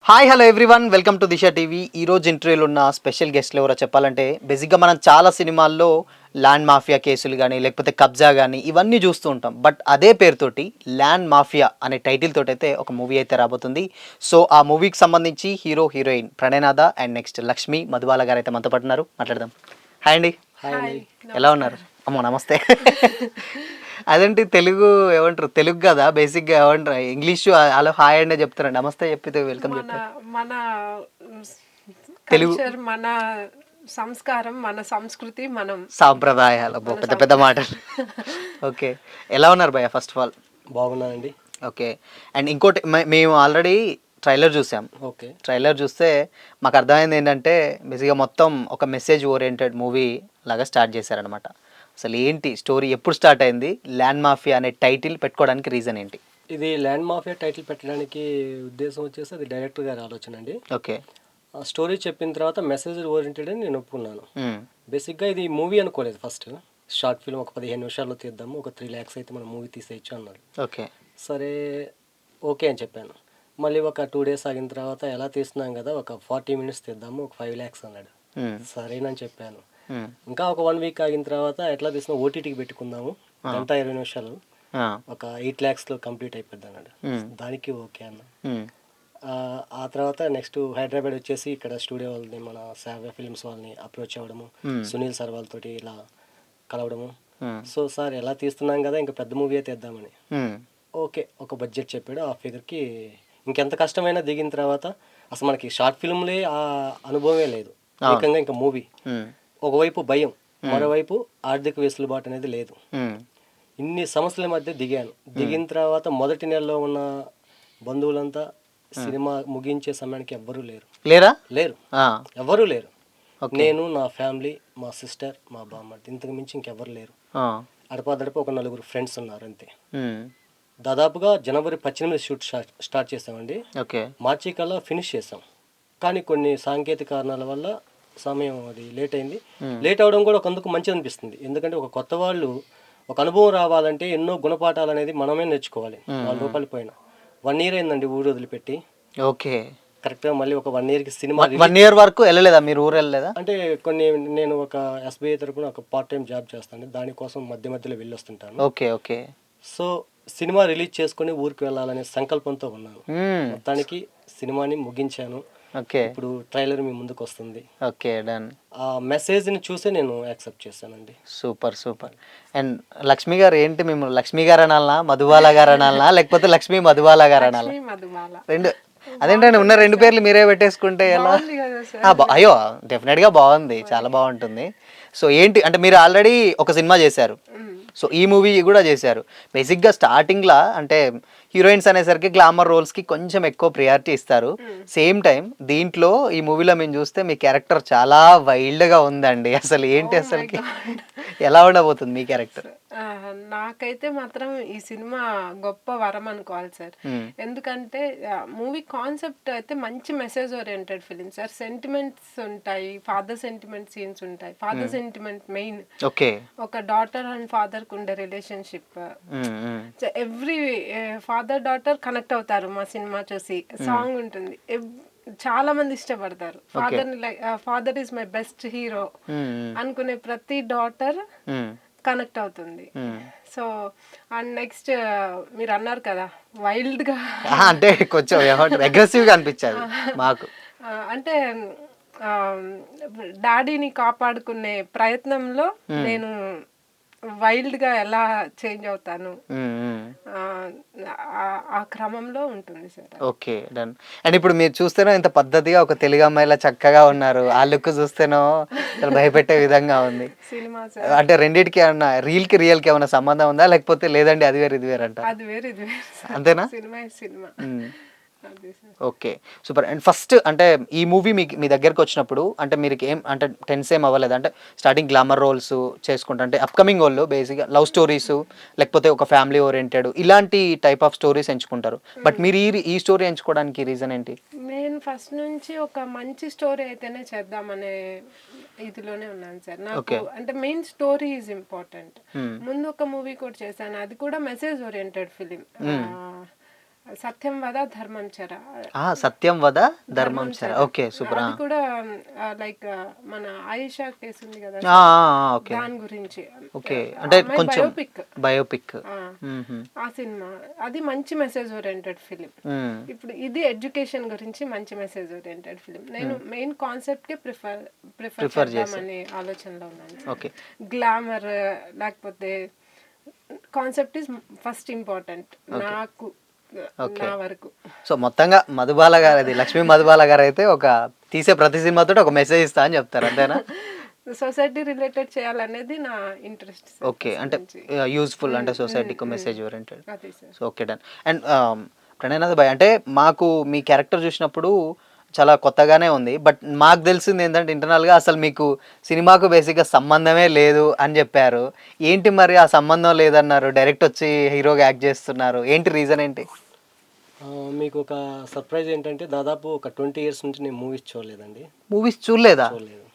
Hi hello everyone, welcome to Disha TV. ఈరోజు ఇంటర్వ్యూలో ఉన్న స్పెషల్ గెస్ట్లు ఎవరో చెప్పాలంటే, బేసిక్గా మనం చాలా సినిమాల్లో ల్యాండ్ మాఫియా కేసులు కానీ లేకపోతే కబ్జా కానీ ఇవన్నీ చూస్తూ ఉంటాం. బట్ అదే పేరుతోటి ల్యాండ్ మాఫియా అనే టైటిల్ తోటి అయితే ఒక మూవీ అయితే రాబోతుంది. సో ఆ మూవీకి సంబంధించి hero heroine Pranayanatha and next Lakshmi Madhubala garu అయితే మనతో పట్టున్నారు. మాట్లాడదాం. హాయ్ అండి. ఎలా ఉన్నారు? అమ్మో నమస్తే. అదేంటి తెలుగు ఏమంటారు, తెలుగు కదా బేసిక్గా ఏమంటారు, ఇంగ్లీష్ అలా హాయ్ అంటే చెప్తారు, నమస్తే చెప్పితే వెల్కమ్ చెప్తారు. మన తెలుగు మన సంస్కారం, మన సంస్కృతి, మనం సాంప్రదాయాలు పెద్ద పెద్ద మాటలు. ఓకే, ఎలా ఉన్నారు భయ్య? ఫస్ట్ ఆఫ్ ఆల్ బాగున్నానండి. ఓకే. అండ్ ఇంకోటి, మేము ఆల్రెడీ ట్రైలర్ చూసాం. ఓకే. ట్రైలర్ చూస్తే మాకు అర్థమైంది ఏంటంటే, బేసిక్గా మొత్తం ఒక మెసేజ్ ఓరియంటెడ్ మూవీ లాగా స్టార్ట్ చేశారనమాట. అసలు ఏంటి స్టోరీ, ఎప్పుడు స్టార్ట్ అయింది, ల్యాండ్ మాఫియా అనే టైటిల్ పెట్టుకోవడానికి రీజన్ ఏంటి? ఇది ల్యాండ్ మాఫియా టైటిల్ పెట్టడానికి ఉద్దేశం వచ్చేసి అది డైరెక్టర్ గారి ఆలోచన అండి. ఓకే. ఆ స్టోరీ చెప్పిన తర్వాత మెసేజ్ ఓరియంటెడ్ అని నేను ఒప్పుకున్నాను. బేసిక్గా ఇది మూవీ అనుకోలేదు. ఫస్ట్ షార్ట్ ఫిల్మ్ ఒక 15 నిమిషాల్లో తీద్దాము, ఒక 3 lakhs అయితే మనం మూవీ తీసేయచ్చు అన్నారు. ఓకే. సరే ఓకే అని చెప్పాను. మళ్ళీ ఒక 2 days ఆగిన తర్వాత ఎలా తీస్తున్నాం కదా, ఒక 40 minutes తీద్దాము, ఒక 5 lakhs అన్నాడు. సరేనని చెప్పాను. ఇంకా ఒక 1 week ఆగిన తర్వాత ఎట్లా తీసినా ఓటీటీకి పెట్టుకుందాము, 1:20 నిమిషాలు, ఒక 8 lakhsలో కంప్లీట్ అయిపోద్ది అన్నాడు. దానికి ఓకే అన్న. ఆ తర్వాత నెక్స్ట్ హైదరాబాద్ వచ్చేసి ఇక్కడ స్టూడియో వాళ్ళని, మన సావ్య ఫిల్మ్స్ వాళ్ళని అప్రోచ్ అవ్వడము, సునీల్ సార్ వాళ్ళతోటి ఇలా కలవడము. సో సార్ ఎలా తీస్తున్నాం కదా, ఇంకా పెద్ద మూవీ తీద్దామని. ఓకే, ఒక బడ్జెట్ చెప్పాడు. ఆ ఫిగర్కి ఇంకెంత కష్టమైనా దిగిన తర్వాత అసలు మనకి షార్ట్ ఫిల్మ్లే ఆ అనుభవమే లేదు, ఏకంగా ఇంకా మూవీ. ఒకవైపు భయం, మరోవైపు ఆర్థిక వెసులుబాటు అనేది లేదు. ఇన్ని సమస్యల మధ్య దిగాను. దిగిన తర్వాత మొదటి నెలలో ఉన్న బంధువులంతా సినిమా ముగించే సమయానికి ఎవ్వరూ లేరు. ఎవ్వరూ లేరు. నేను, నా ఫ్యామిలీ, మా సిస్టర్, మా బామ్మర్ది, ఇంతకు మించి ఇంకెవ్వరు లేరు. అడపాదడప ఒక 4 ఫ్రెండ్స్ ఉన్నారు అంతే. దాదాపుగా జనవరి 18 షూట్ స్టార్ట్ చేసామండి. మార్చి కల్లా ఫినిష్ చేసాం. కానీ కొన్ని సాంకేతిక కారణాల వల్ల సమయం అది లేట్ అయింది. లేట్ అవడం కూడా ఒకందుకు మంచిది అనిపిస్తుంది. ఎందుకంటే ఒక కొత్త వాళ్ళు ఒక అనుభవం రావాలంటే ఎన్నో గుణపాఠాలు అనేది మనమే నేర్చుకోవాలి. 4 రూపాయలు పోయినా 1 year అయిందండి ఊరు వదిలిపెట్టి. ఓకే. కరెక్ట్గా మళ్ళీ ఒక 1 yearకి సినిమా. 1 year వరకు వెళ్ళలేదా మీరు? ఊరు వెళ్ళలేదా? అంటే నేను ఒక SBI తరపున ఒక పార్ట్ టైం జాబ్ చేస్తాను, దానికోసం మధ్య మధ్యలో వెళ్ళి వస్తుంటాను. Okay. Okay. So cinema release చేసుకుని ఊరికి వెళ్ళాలనే సంకల్పంతో ఉన్నాను. మొత్తానికి సినిమాని ముగించాను. ఓకే. ఇప్పుడు ట్రైలర్ మీ ముందుకు వస్తుంది. Okay, done. ఆ మెసేజ్ని చూసే నేను యాక్సెప్ట్ చేశానండి. Super super. అండ్ లక్ష్మి గారు ఏంటి, మేము లక్ష్మి గారు అనాలనా, మధుబాల గారు అనాలనా, లేకపోతే లక్ష్మి మధుబాల గారు అనాలా? రెండు. అదేంటండి, ఉన్న 2 పేర్లు మీరే పెట్టేసుకుంటే ఎలా? అయ్యో, డెఫినెట్గా బాగుంది, చాలా బాగుంటుంది. సో ఏంటి అంటే, మీరు ఆల్రెడీ ఒక సినిమా చేశారు, సో ఈ మూవీ కూడా చేశారు. బేసిక్గా స్టార్టింగ్లా అంటే హీరోయిన్స్ అనేసరికి గ్లామర్ రోల్స్కి కొంచెం ఎక్కువ ప్రియారిటీ ఇస్తారు. సేమ్ టైం దీంట్లో ఈ మూవీలో మేము చూస్తే మీ క్యారెక్టర్ చాలా వైల్డ్గా ఉందండి. అసలు ఏంటి, అసలుకి ఎలా ఉండబోతుంది మీ క్యారెక్టర్? నాకైతే మాత్రం ఈ సినిమా గొప్ప వరం అనుకోవాలి సార్. ఎందుకంటే మూవీ కాన్సెప్ట్ అయితే మంచి message oriented film sir. Sentiments ఉంటాయి, ఫాదర్ సెంటిమెంట్ సీన్స్ ఉంటాయి. Father sentiment main. ఓకే. ఒక డాటర్ అండ్ ఫాదర్ కు ఉండే relationship, every father daughter connect అవుతారు మా సినిమా చూసి. సాంగ్ ఉంటుంది, చాలా మంది ఇష్టపడతారు. Father is my best hero అనుకునే ప్రతి డాటర్ కనెక్ట్ అవుతుంది. సో అండ్ నెక్స్ట్ మీరు అన్నారు కదా వైల్డ్ గా, అంటే కొంచెం అగ్రెసివ్ గా అనిపించారు మాకు. అంటే డాడీని కాపాడుకునే ప్రయత్నంలో నేను వైల్డ్ గా ఎలా చేంజ్ అవుతాను, ఆ క్రమంలో ఉంటుంది సార్. Okay, done. అండ్ ఇప్పుడు మీరు చూస్తేనో ఇంత పద్ధతిగా ఒక తెలుగు అమ్మాయిలా చక్కగా ఉన్నారు, ఆ లుక్ చూస్తేనో చాలా భయపెట్టే విధంగా ఉంది సినిమా. అంటే రెండింటికి ఏమన్నా రియల్ కి ఏమన్నా సంబంధం ఉందా, లేకపోతే లేదండి అది వేరు ఇది వేరు అంట? అది వేరు ఇది వేరు, అంతేనా? Cinema. Okay, super. And first అంటే ఈ మూవీ మీ దగ్గరకు వచ్చినప్పుడు అంటే మీరు ఏం అంటే టెన్స్ ఏం అవ్వలేదు అంటే, స్టార్టింగ్ గ్లామర్ రోల్స్ చేసుకుంటా అంటే అప్కమింగ్ వాళ్ళు బేసిక్గా లవ్ స్టోరీస్ లేకపోతే ఒక ఫ్యామిలీ ఓరియంటెడ్ ఇలాంటి టైప్ ఆఫ్ స్టోరీస్ ఎంచుకుంటారు. బట్ మీరు ఈ స్టోరీ ఎంచుకోవడానికి రీజన్ ఏంటి? నేను ఫస్ట్ నుంచి ఒక మంచి స్టోరీ అయితేనే చేద్దామనే ఇదిలోనే ఉన్నాను సార్. నాకు అంటే మెయిన్ స్టోరీ ఈజ్ ఇంపార్టెంట్. ముందు ఒక మూవీ కూడా చేశాను, అది కూడా మెసేజ్ ఓరియంటెడ్ ఫిలిం. సత్యం వద ధర్మం చర. సత్యం వద ధర్మం చర. Okay super. అది కూడా లైక్ మన ఆయిషా కేసు ఉంది కదా, ఓకే దాని గురించి. ఓకే అంటే కొంచెం బయోపిక్. బయోపిక్. ఆ సినిమా అది మంచి మెసేజ్ ఓరియంటెడ్ ఫిలిం. ఇప్పుడు ఇది ఎడ్యుకేషన్ గురించి మంచి మెసేజ్ ఓరియంటెడ్ ఫిలిం. నేను మెయిన్ కాన్సెప్ట్ కి ప్రిఫర్ చేద్దామనే ఆలోచనలో ఉన్నాను. ఓకే గ్లామర్ లేకపోతే కాన్సెప్ట్ ఇస్ ఫస్ట్ ఇంపార్టెంట్ నాకు, నా వరకు. సో మొత్తంగా మధుబాల గారు, అది లక్ష్మీ మధుబాల గారు అయితే ఒక తీసే ప్రతి సినిమాతో ఒక మెసేజ్ ఇస్తా అని చెప్తారు, అంతేనా? సొసైటీ రిలేటెడ్ చేయాలనేది నా ఇంట్రెస్ట్. ఓకే అంటే యూస్ఫుల్, అంటే సొసైటీకి message oriented. So okay done. And Pranayanath bhai, అంటే మాకు మీ క్యారెక్టర్ చూసినప్పుడు చాలా కొత్తగానే ఉంది. బట్ మాకు తెలిసింది ఏంటంటే ఇంటర్నల్గా అసలు మీకు సినిమాకు బేసిక్గా సంబంధమే లేదు అని చెప్పారు. ఏంటి మరి ఆ సంబంధం లేదన్నారు, డైరెక్ట్ వచ్చి హీరోగా యాక్ట్ చేస్తున్నారు, ఏంటి రీజన్ ఏంటి? మీకు ఒక సర్ప్రైజ్ ఏంటంటే దాదాపు ఒక 20 years నుంచి నేను మూవీస్ చూడలేదండి. మూవీస్ చూడలేదా? చూడలేదు.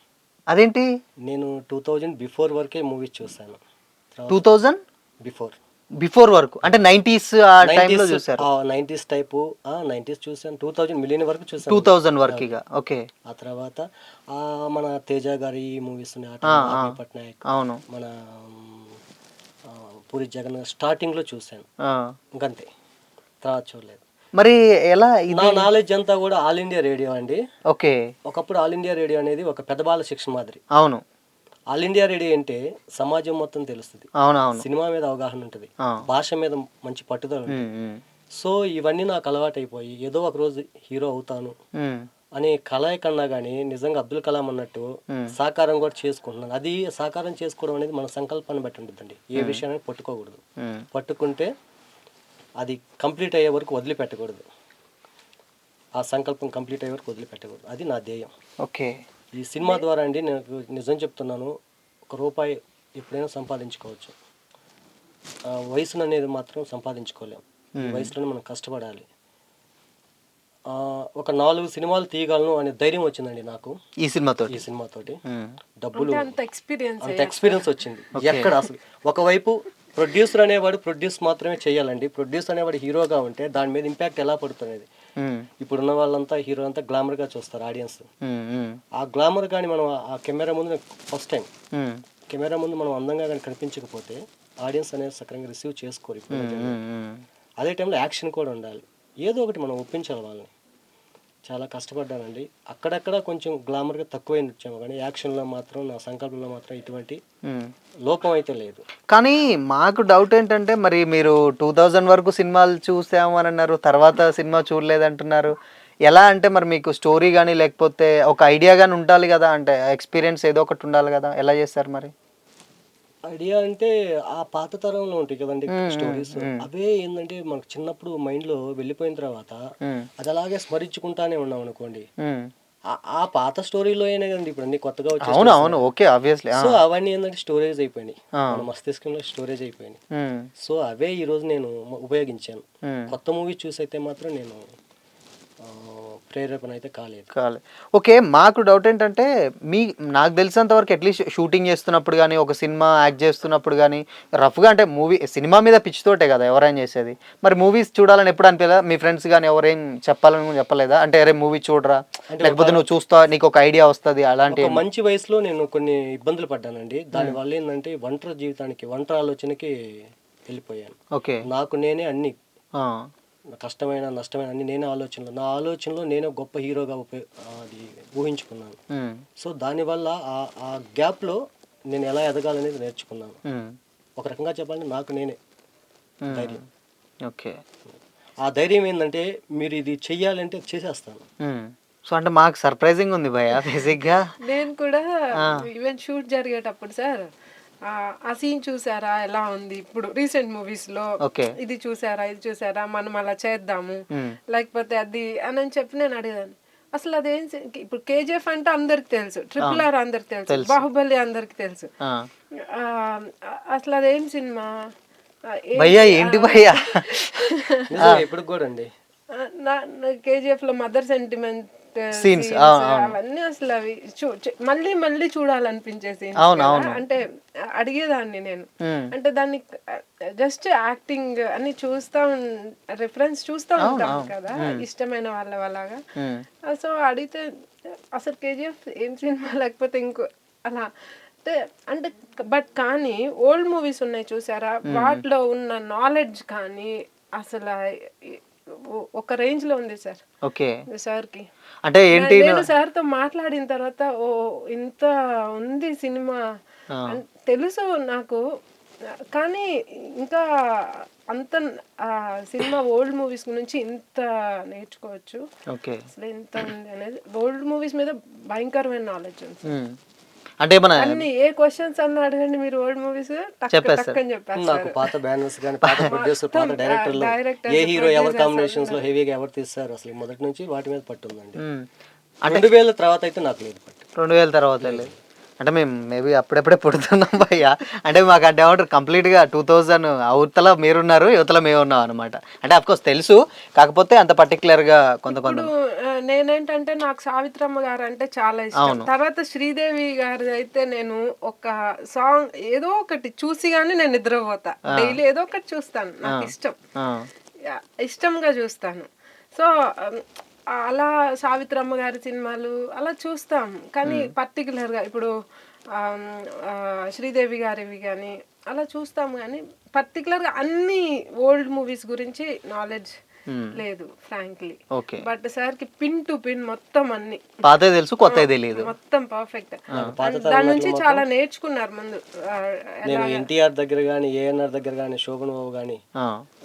అదేంటి? నేను 2000 బిఫోర్ వరకే మూవీస్ చూసాను. 2000 బిఫోర్ వరకు అంటే 90s ఆ టైంలో చూసారు? 90s టైపు 90s చూసాను. 2000 మిలియన్ వరకు చూసాను. 2000 వరకు ఇక. ఓకే. ఆ తర్వాత మన తేజ గారి మూవీస్ ఉన్నాయి, పట్నాయక్, అవును, మన పూరి జగన్ స్టార్టింగ్లో చూసాను, ఇంకంతే, తర్వాత చూడలేదు. మరి ఎలా? నా నాలెడ్జ్ అంతా కూడా ఆల్ ఇండియా రేడియో అండి. ఓకే. ఒకప్పుడు ఆల్ ఇండియా రేడియో అనేది ఒక పెద్ద బాల శిక్షణ మాదిరి. అవును. ఆల్ ఇండియా రేడియో అంటే సమాజం మొత్తం తెలుస్తుంది, అవునవును, సినిమా మీద అవగాహన ఉంటుంది, భాష మీద మంచి పట్టుదల ఉంటుంది. సో ఇవన్నీ నాకు అలవాటు అయిపోయి ఏదో ఒక రోజు హీరో అవుతాను అనే కళ కన్నా కానీ నిజంగా అబ్దుల్ కలాం అన్నట్టు సాకారం కూడా చేసుకుంటున్నాను. అది సాకారం చేసుకోవడం అనేది మన సంకల్పాన్ని బట్టి ఉంటుందండి. ఏ విషయాన్ని పట్టుకోకూడదు, పట్టుకుంటే అది కంప్లీట్ అయ్యే వరకు వదిలిపెట్టకూడదు, ఆ సంకల్పం కంప్లీట్ అయ్యే వరకు వదిలిపెట్టకూడదు. అది నా ధ్యేయం. ఓకే. ఈ సినిమా ద్వారా అండి నేను నిజం చెప్తున్నాను, ₹1 ఎప్పుడైనా సంపాదించుకోవచ్చు. వయసును అనేది మాత్రం సంపాదించుకోలేం. వయసులోనే మనం కష్టపడాలి. ఒక 4 సినిమాలు తీయగలను అనే ధైర్యం వచ్చిందండి నాకు ఈ సినిమాతోటి. డబ్బులు అంత ఎక్స్పీరియన్స్ వచ్చింది. ఎక్కడ అసలు ఒకవైపు ప్రొడ్యూసర్ అనేవాడు ప్రొడ్యూస్ మాత్రమే చేయాలండి. ప్రొడ్యూసర్ అనేవాడు హీరోగా ఉంటే దాని మీద ఇంపాక్ట్ ఎలా పడుతున్నది. ఇప్పుడున్న వాళ్ళంతా హీరో అంతా గ్లామర్గా చూస్తారు ఆడియన్స్. ఆ గ్లామర్ కానీ మనం ఆ కెమెరా ముందు ఫస్ట్ టైం కెమెరా ముందు మనం అందంగా కానీ కనిపించకపోతే ఆడియన్స్ అనేది సక్రంగా రిసీవ్ చేసుకోరు. ఇప్పుడు అదే టైంలో యాక్షన్ కూడా ఉండాలి, ఏదో ఒకటి మనం ఒప్పించాలి వాళ్ళని. చాలా కష్టపడ్డానండి. అక్కడక్కడ కొంచెం గ్లామర్గా తక్కువైంది వచ్చాము, కానీ యాక్షన్లో మాత్రం నా సంకల్పంలో మాత్రం ఎటువంటి లోపం అయితే లేదు. కానీ మాకు డౌట్ ఏంటంటే మరి మీరు 2000 వరకు సినిమాలు చూసాము అని అన్నారు, తర్వాత సినిమా చూడలేదంటున్నారు. ఎలా అంటే మరి మీకు స్టోరీ కానీ లేకపోతే ఒక ఐడియా కానీ ఉండాలి కదా, అంటే ఎక్స్పీరియన్స్ ఏదో ఒకటి ఉండాలి కదా, ఎలా చేస్తారు మరి? ఐడియా అంటే ఆ పాత తరంలో ఉంటాయి కదండి స్టోరీస్, అవే ఏంటంటే మనకు చిన్నప్పుడు మైండ్ లో వెళ్ళిపోయిన తర్వాత అది అలాగే స్మరించుకుంటానే ఉన్నాం అనుకోండి, ఆ పాత స్టోరీలో అయినా కదండి ఇప్పుడు అన్ని కొత్తగా వచ్చాయి. సో అవన్నీ ఏంటంటే స్టోరేజ్ అయిపోయినాయి, మన మస్తిష్కంలో స్టోరేజ్ అయిపోయినాయి. సో అవే ఈ రోజు నేను ఉపయోగించాను. కొత్త మూవీ చూసి అయితే మాత్రం నేను ప్రేరేపణ అయితే కాలేదు. ఓకే. మాకు డౌట్ ఏంటంటే నాకు తెలిసినంత వరకు అట్లీస్ట్ షూటింగ్ చేస్తున్నప్పుడు కానీ ఒక సినిమా యాక్ట్ చేస్తున్నప్పుడు కానీ రఫ్గా అంటే మూవీ సినిమా మీద పిచ్ తోటే కదా ఎవరైనా చేసేది. మరి మూవీస్ చూడాలని ఎప్పుడు అనిపించలేదా? మీ ఫ్రెండ్స్ కానీ ఎవరేం చెప్పలేదా అంటే అరే మూవీ చూడరా, లేకపోతే నువ్వు చూస్తా నీకు ఒక ఐడియా వస్తుంది అలాంటి? మంచి వయసులో నేను కొన్ని ఇబ్బందులు పడ్డానండి. దానివల్ల ఏంటంటే ఒంటరి జీవితానికి, ఒంటరి ఆలోచనకి వెళ్ళిపోయాను. ఓకే. నాకు నేనే అన్ని కష్టమైన నష్టమైన అన్ని నేనే నా ఆలోచనలో నేనే గొప్ప హీరోగా అది ఊహించుకున్నాను. సో దానివల్ల ఆ గ్యాప్లో నేను ఎలా ఎదగాలనేది నేర్చుకున్నాను. ఒక రకంగా చెప్పాలంటే నాకు నేనే ధైర్యం. ఓకే. ఆ ధైర్యం ఏంటంటే మీరు ఇది చెయ్యాలంటే చేసేస్తాను. సో అంటే మాకు సర్ప్రైజింగ్ ఉంది భయ్యా బేసిక్గా. నేను కూడా ఈవెన్ షూట్ జరిగేటప్పుడు సార్ ఆ సీన్ చూసారా ఎలా ఉంది, ఇప్పుడు రీసెంట్ మూవీస్ లో ఇది చూసారా మనం అలా చేద్దాము లేకపోతే అది అని చెప్పి నేను అడిగాను. అసలు అదేం, ఇప్పుడు కేజీఎఫ్ అంటే అందరికి తెలుసు, RRR అందరికి తెలుసు, బాహుబలి అందరికి తెలుసు, అసలు అదేం సినిమా భయ్యా ఏంటి భయ్యా? ఇప్పుడు కూడా అండి కేజీఎఫ్ లో మదర్ సెంటిమెంట్ Scenes, అవన్నీ అసలు అవి మళ్ళీ మళ్ళీ చూడాలనిపించే scenes కదా. అంటే అడిగేదాన్ని నేను, అంటే దాన్ని జస్ట్ యాక్టింగ్ అని రిఫరెన్స్ చూస్తా ఉంటాం కదా ఇష్టమైన వాళ్ళలాగా. సో అడిగితే అసలు కేజీఎఫ్ ఏం సినిమా లేకపోతే ఇంకో అలా అంటే బట్ కానీ ఓల్డ్ మూవీస్ ఉన్నాయి చూసారా, వాటిలో ఉన్న నాలెడ్జ్ కానీ అసలు ఒక రేంజ్ లో ఉంది సార్. ఓకే సార్ కి అంటే ఏంటి, నేను సార్ తో మాట్లాడిన తర్వాత ఓ ఇంత ఉంది సినిమా తెలుసు నాకు, కానీ ఇంకా అంత సినిమా ఓల్డ్ మూవీస్ నుంచి ఇంత నేర్చుకోవచ్చు, అసలు ఇంత ఉంది అనేది. ఓల్డ్ మూవీస్ మీద భయంకరమైన నాలెడ్జ్ ఉంది. అంటే మన అన్ని ఏ క్వశ్చన్స్ అన్న అడగండి మీరు, ఓల్డ్ మూవీస్ టక్కని చెప్పేస్తారు. నాకు పాత బ్యానర్స్ కానీ, పాత ప్రొడ్యూసర్, పాత డైరెక్టర్లు, ఏ హీరో ఎవరి కాంబినేషన్స్ లో హెవీగా ఎవరు తీస్తారు అసలు మొదటి నుంచి వాటి మీద పట్టు ఉందండి. 2000 తర్వాత అయితే నాకు లేదు పట్టు. 2000 తర్వాత లేదు అంటే మేము మేబీ అప్పుడప్పుడే పుడుతున్నాం భయ్య. అంటే మాకు అంటే ఏమంటారు కంప్లీట్గా 2000 అవతల మీరున్నారు, యువతల మేము ఉన్నాం అనమాట. అంటే అఫ్కోర్స్ తెలుసు, కాకపోతే అంత పర్టికులర్గా కొంత నేనేంటంటే నాకు సావిత్రమ్మ గారు అంటే చాలా ఇష్టం. తర్వాత శ్రీదేవి గారి అయితే నేను ఒక సాంగ్ ఏదో ఒకటి చూసి గానీ నేను నిద్రపోతా, డైలీ ఏదో ఒకటి చూస్తాను, నాకు ఇష్టంగా చూస్తాను. సో అలా సావిత్రమ్మ గారి సినిమాలు అలా చూస్తాం, కానీ పర్టికులర్గా ఇప్పుడు శ్రీదేవి గారివి కానీ అలా చూస్తాము, కానీ పర్టికులర్గా అన్ని ఓల్డ్ మూవీస్ గురించి నాలెడ్జ్ లేదు ఫ్రాంక్లీ. బట్ సార్ కి పిన్ టు పిన్ మొత్తం అన్ని పాతే తెలుసు, కొత్త తెలియదు, మొత్తం పర్ఫెక్ట్. దాని నుంచి చాలా నేర్చుకున్నారు ముందు. నేను ఎన్టీఆర్ దగ్గర గానీ, ఏఎన్ఆర్ దగ్గర గానీ, శోభన్ బాబు గానీ,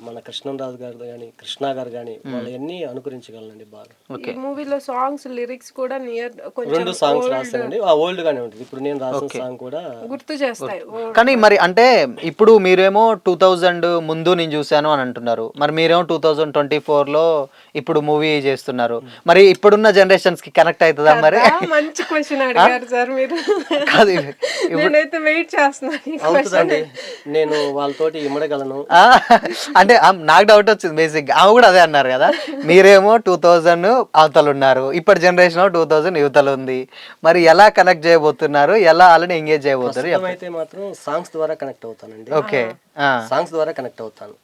మన కృష్ణరాజు గారు గానీ, కృష్ణ గారు గానీ వాళ్ళు ఎన్ని అనుకరించగలనండి బాగా. ఈ మూవీలో సాంగ్స్ లిరిక్స్ కూడా నియర్ కొంచెం 2 సాంగ్స్ రాస్తానండి, ఆ ఓల్డ్ గానే ఉంటుంది. ఇప్పుడు నేను రాసిన సాంగ్ కూడా గుర్తు చేస్తాయి. కానీ మరి అంటే ఇప్పుడు మీరేమో 2000 ముందు నేను చూశాను అని అంటున్నారు, మరి మీరేమో 2024లో ఇప్పుడు మూవీ చేస్తున్నారు, మరి ఇప్పుడున్న జనరేషన్స్ కి కనెక్ట్ అవుతుందా? మరి మంచి క్వశ్చన్ అడిగారు సార్ మీరు. నేనైతే వెయిట్ చేస్తున్నాను, నేను వాళ్ళతోటి ఇమ్మడగలను. అంటే నాకు డౌట్ వచ్చింది బేసిక్, ఆమె కూడా అదే అన్నారు కదా, మీరేమో 2000 అవతలు ఉన్నారు, ఇప్పటి జనరేషన్ 2000 యువతలు ఉంది, మరి ఎలా కనెక్ట్ చేయబోతున్నారు, ఎలా వాళ్ళని ఎంగేజ్ చేయబోతున్నారు? అయితే మాత్రం సాంగ్స్ ద్వారా కనెక్ట్ అవుతానండి. ఓకే, సాంగ్స్ ద్వారా కనెక్ట్ అవుతాను.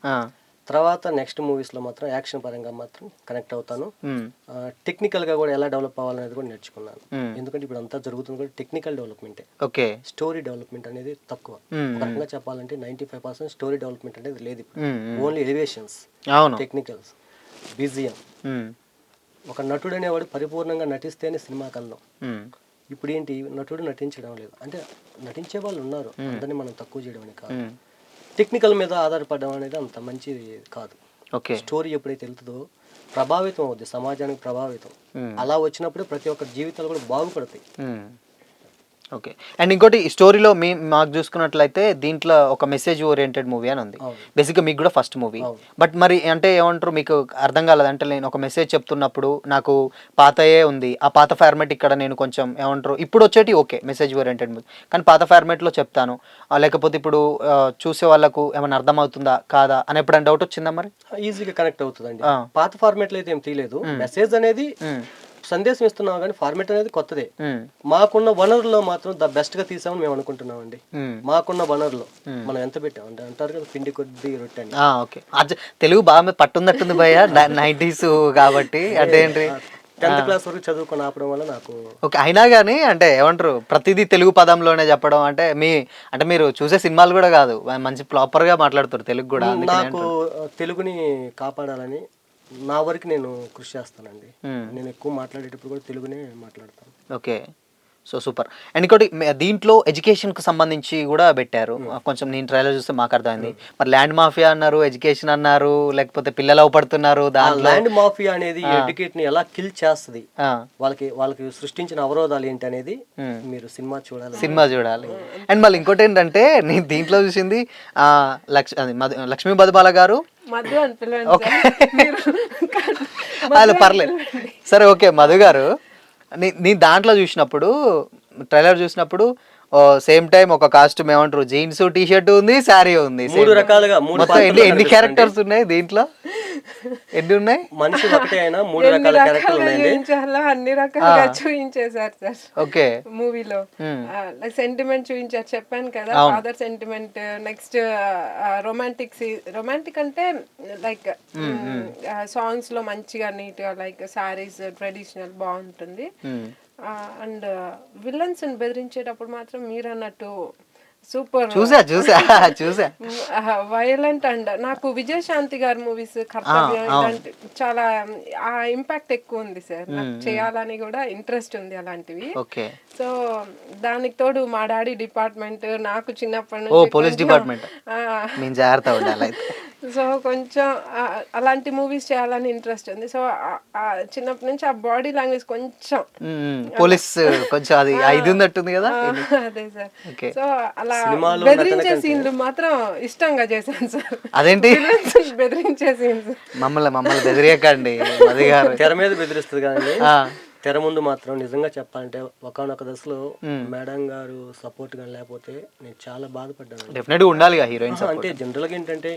తర్వాత నెక్స్ట్ మూవీస్ లో మాత్రం యాక్షన్ పరంగా మాత్రం కనెక్ట్ అవుతాను. టెక్నికల్ గా కూడా ఎలా డెవలప్ అవ్వాలనేది కూడా నేర్చుకున్నాను. ఎందుకంటే ఇప్పుడు అంతా జరుగుతుంది కూడా టెక్నికల్ డెవలప్మెంట్, స్టోరీ డెవలప్మెంట్ అనేది తక్కువ. ఒక రకంగా చెప్పాలంటే 95% స్టోరీ డెవలప్మెంట్ అనేది లేదు. Only elevations, technicals, BGM. ఒక నటుడు అనేవాడు పరిపూర్ణంగా నటిస్తేనే సినిమాకి అందం. ఇప్పుడు ఏంటి, నటుడు నటించడం లేదు, అంటే నటించే వాళ్ళు ఉన్నారు, అందరినీ మనం తక్కువ చేయడం అని కాదు, టెక్నికల్ మీద ఆధారపడడం అనేది అంత మంచిది కాదు. స్టోరీ ఎప్పుడైతే వెళ్తుందో ప్రభావితం అవుద్ది, సమాజానికి ప్రభావితం. అలా వచ్చినప్పుడు ప్రతి ఒక్క జీవితాలు కూడా బాగుపడతాయి. ఓకే, అండ్ ఇంకోటి స్టోరీలో మాకు చూసుకున్నట్లయితే దీంట్లో ఒక మెసేజ్ ఓరియంటెడ్ మూవీ అని ఉంది. బేసిక్గా మీకు కూడా ఫస్ట్ మూవీ, బట్ మరి అంటే ఏమంటారు మీకు అర్థం కాలేదు అంటే నేను ఒక మెసేజ్ చెప్తున్నప్పుడు నాకు పాతయే ఉంది, ఆ పాత ఫార్మాట్ ఇక్కడ నేను కొంచెం ఏమంటారు ఇప్పుడు వచ్చేటి ఓకే మెసేజ్ ఓరియంటెడ్ మూవీ, కానీ పాత ఫార్మాట్లో చెప్తాను, లేకపోతే ఇప్పుడు చూసే వాళ్ళకు ఏమైనా అర్థం అవుతుందా కాదా అని ఎప్పుడైనా డౌట్ వచ్చిందా? మరి ఈజీగా కనెక్ట్ అవుతుందండి. పాత ఫార్మాట్లో అయితే ఏం తీయలేదు, మెసేజ్ అనేది సందేశం ఇస్తున్నాం, కానీ ఫార్మేట్ అనేది కొత్తదే. మాకున్న వనరుల్లో మాత్రం ద బెస్ట్ గా తీసామని మేము అనుకుంటున్నాం అండి. మాకున్న వనరులో మనం ఎంత పెట్టాం అంటే అంటారు కదా, పిండి కొద్ది రొట్టె అని. ఓకే, తెలుగు బాగా పట్టుందట్టుంది భయ్య 90s కాబట్టి. అదేంటి 10th క్లాస్ వరకు చదువుకొని ఆపడం వల్ల నాకు ఓకే, అయినా కానీ అంటే ఏమంటారు ప్రతిదీ తెలుగు పదంలోనే చెప్పడం అంటే మీరు చూసే సినిమాలు కూడా కాదు, మంచి ప్రాపర్ గా మాట్లాడుతారు తెలుగు కూడా. నాకు తెలుగుని కాపాడాలని నా వరకు నేను కృషి చేస్తానండి. నేను ఎక్కువ మాట్లాడేటప్పుడు కూడా తెలుగునే మాట్లాడతాను. Okay, so super. అండ్ ఇంకోటి దీంట్లో ఎడ్యుకేషన్కి సంబంధించి కూడా పెట్టారు, కొంచెం నేను ట్రైలర్ చూస్తే మాకు అర్థమైంది. మరి ల్యాండ్ మాఫియా అన్నారు, ఎడ్యుకేషన్ అన్నారు, లేకపోతే పిల్లలు అవపడుతున్నారు. ల్యాండ్ మాఫియా అనేది ఎడ్యుకేట్ ని ఎలా కిల్ చేస్తుంది, వాళ్ళకి సృష్టించిన అవరోధాలు ఏంటి అనేది మీరు సినిమా చూడాలి. అండ్ మళ్ళీ ఇంకోటి ఏంటంటే నేను దీంట్లో చూసింది లక్ష్మీ బదుబాల గారు, పర్లేదు సరే ఓకే, మధు గారు నీ దాంట్లో చూసినప్పుడు ట్రైలర్ చూసినప్పుడు సేమ్ టైం ఒక కాస్ట్యూమ్ ఏమంటారు జీన్స్ టీ షర్ట్ ఉంది, శారీ ఉంది, మూడు రకాలుగా మొత్తం ఎన్ని క్యారెక్టర్స్ ఉన్నాయి దీంట్లో? ఎన్ని ఉన్నాయి? మనిషి ఒకటే అయినా 3 రకాల క్యారెక్టర్లు ఉన్నాయండి. చూపించాలా అన్ని రకాలుగా చూపించేశారు సార్ ఓకే. మూవీలో. సెంటిమెంట్ చూపించారు, చెప్పాను కదా, ఫాదర్ సెంటిమెంట్. నెక్స్ట్ రొమాంటిక్ అంటే లైక్ సాంగ్స్ లో మంచిగా నీట్ గా లైక్ సారీస్ ట్రెడిషనల్ బాగుంటుంది. అండ్ విలన్స్ బెదిరించేటప్పుడు మాత్రం మీరు అన్నట్టు సూపర్ చూసా వైలెంట్. అండ్ నాకు విజయశాంతి గారి మూవీస్ కర్తవ్యం ఇలాంటి చాలా ఆ ఇంపాక్ట్ ఎక్కువ ఉంది సార్. నాకు చేయాలని కూడా ఇంట్రెస్ట్ ఉంది అలాంటివి. సో దానికి తోడు మా డాడీ డిపార్ట్మెంట్ నాకు చిన్నప్పటి నుంచి పోలీస్ డిపార్ట్మెంట్, సో కొంచెం అలాంటి మూవీస్ చేయాలని ఇంట్రెస్ట్ ఉంది. సో చిన్నప్పటి నుంచి ఆ బాడీ లాంగ్వేజ్ కొంచెం పోలీస్ కొంచెం అది ఇది ఉన్నట్టుంది కదా. అదే సార్. సో అలా బెదిరించే సీన్లు మాత్రం ఇష్టంగా చేశాను సార్. అదేంటి బెదిరించే సీన్స్? మమ్మల్ని బెదిరియకండి. తెర మీద బెదిరిస్తుంది కానీ తెర ముందు మాత్రం నిజంగా చెప్పాలంటే ఒకనొక దశలో మేడం గారు సపోర్ట్ గా లేకపోతే నేను చాలా బాధపడ్డాను. డెఫినెట్గా ఉండాలి హీరోయిన్స్. అంటే జనరల్ గా ఏంటంటే